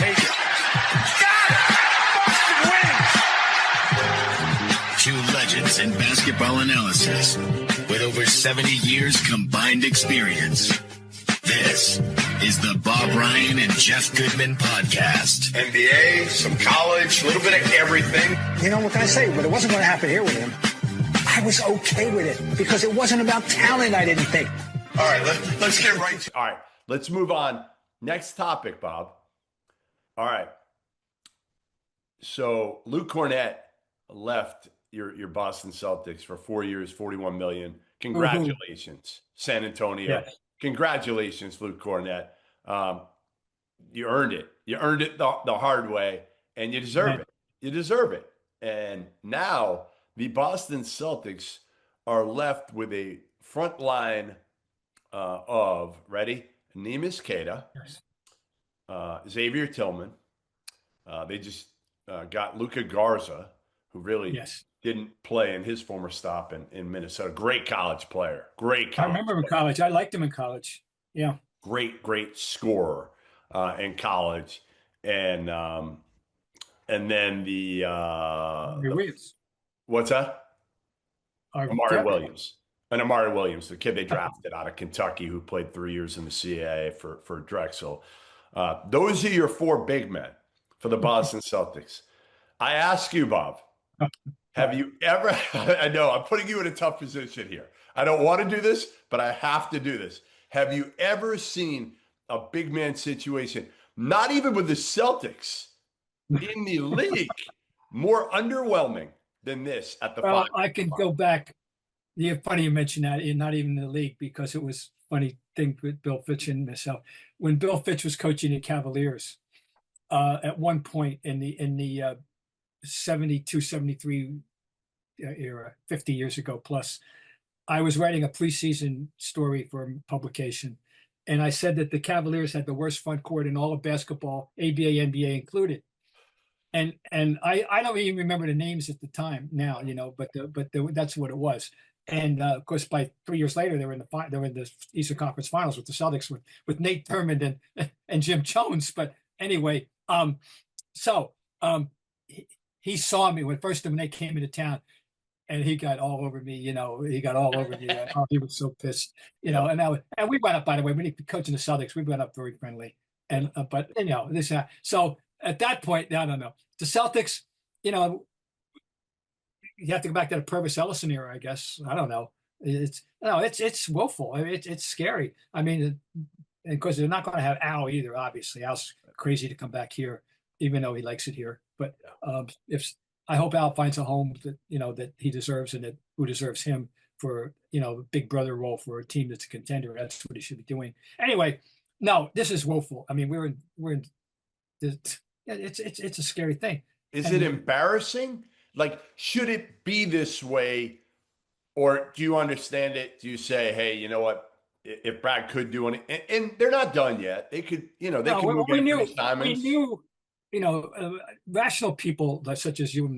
take it. Got it! Boston wins! Two legends in basketball analysis with over 70 years combined experience. This is the Bob Ryan and Jeff Goodman podcast. NBA, some college, a little bit of everything. You know, what can I say? But it wasn't going to happen here with him. I was okay with it because it wasn't about talent, I didn't think. All right, let's get right to it. All right, let's move on. Next topic, Bob. All right. So Luke Cornett left your Boston Celtics for 4 years, $41 million. Congratulations, San Antonio. Yes. Congratulations, Luke Cornett. You earned it. You earned it the hard way, and you deserve it. You deserve it. And now the Boston Celtics are left with a front line of, ready, Neemias Queta, Xavier Tillman. They just got Luka Garza, who really didn't play in his former stop in Minnesota. Great college player. I remember him in college. I liked him in college. Yeah. Great scorer in college. And then the Williams. What's that? Amari Williams. And Amari Williams, the kid they drafted out of Kentucky who played 3 years in the CAA for Drexel. Those are your four big men for the Boston Celtics. I ask you, Bob, have you ever – I know I'm putting you in a tough position here. I don't want to do this, but I have to do this. Have you ever seen a big man situation, not even with the Celtics, in the league, more underwhelming than this at the Well, I can go back. Yeah, funny you mentioned that, not even in the league, because it was a funny thing with Bill Fitch and myself. When Bill Fitch was coaching the Cavaliers, at one point in the 72, 73 era, 50 years ago plus, I was writing a preseason story for a publication, and I said that the Cavaliers had the worst front court in all of basketball, ABA, NBA included. And I don't even remember the names at the time now, but that's what it was. And of course, by 3 years later, they were in the Eastern Conference Finals with the Celtics with Nate Thurmond and Jim Jones. But anyway, he saw me when they came into town, and he got all over me. He got all over me. Oh, he was so pissed. And we went up, by the way, when he was coaching the Celtics, we went up very friendly. And but so at that point, I don't know. The Celtics, you have to go back to the Purvis Ellison era, I guess. I don't know. It's woeful. It's scary. I mean, because they're not going to have Al either. Obviously, Al's crazy to come back here, even though he likes it here. But I hope Al finds a home that that he deserves, and who deserves him for big brother role for a team that's a contender. That's what he should be doing. Anyway, no, this is woeful. I mean, we're in. It's a scary thing. Is it embarrassing? Like, should it be this way, or do you understand it? Do you say, hey, you know what? If Brad could do anything, and they're not done yet, they could, they could move We knew, rational people such as you and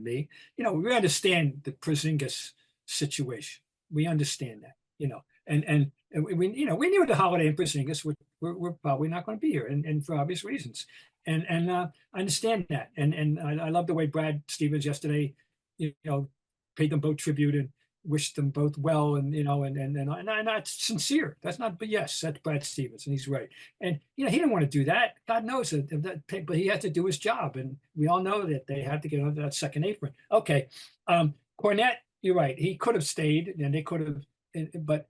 me, we understand the Porzingis situation. We understand that, and we knew the Holiday and Porzingis we're probably not going to be here, and for obvious reasons. And I understand that, and I love the way Brad Stevens yesterday, paid them both tribute and wished them both well, and and that's sincere. That's not, but yes, that's Brad Stevens, and he's right. And he didn't want to do that. God knows that, but he had to do his job, and we all know that they had to get under that second apron. Okay, Cornett, you're right. He could have stayed, and they could have, but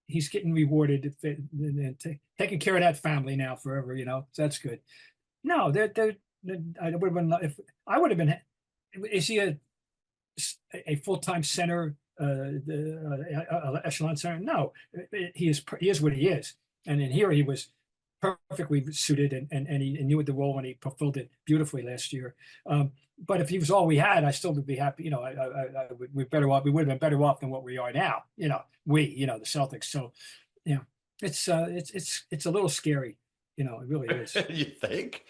he's getting rewarded and taking care of that family now forever, so that's good. No, I would have been, if I would have been, is he a full-time center, echelon center? No, he is what he is. And in here, he was perfectly suited and he knew the role, and he fulfilled it beautifully last year. But if he was all we had, I still would be happy. We would have been better off than what we are now. The Celtics. So, it's a little scary. It really is. You think?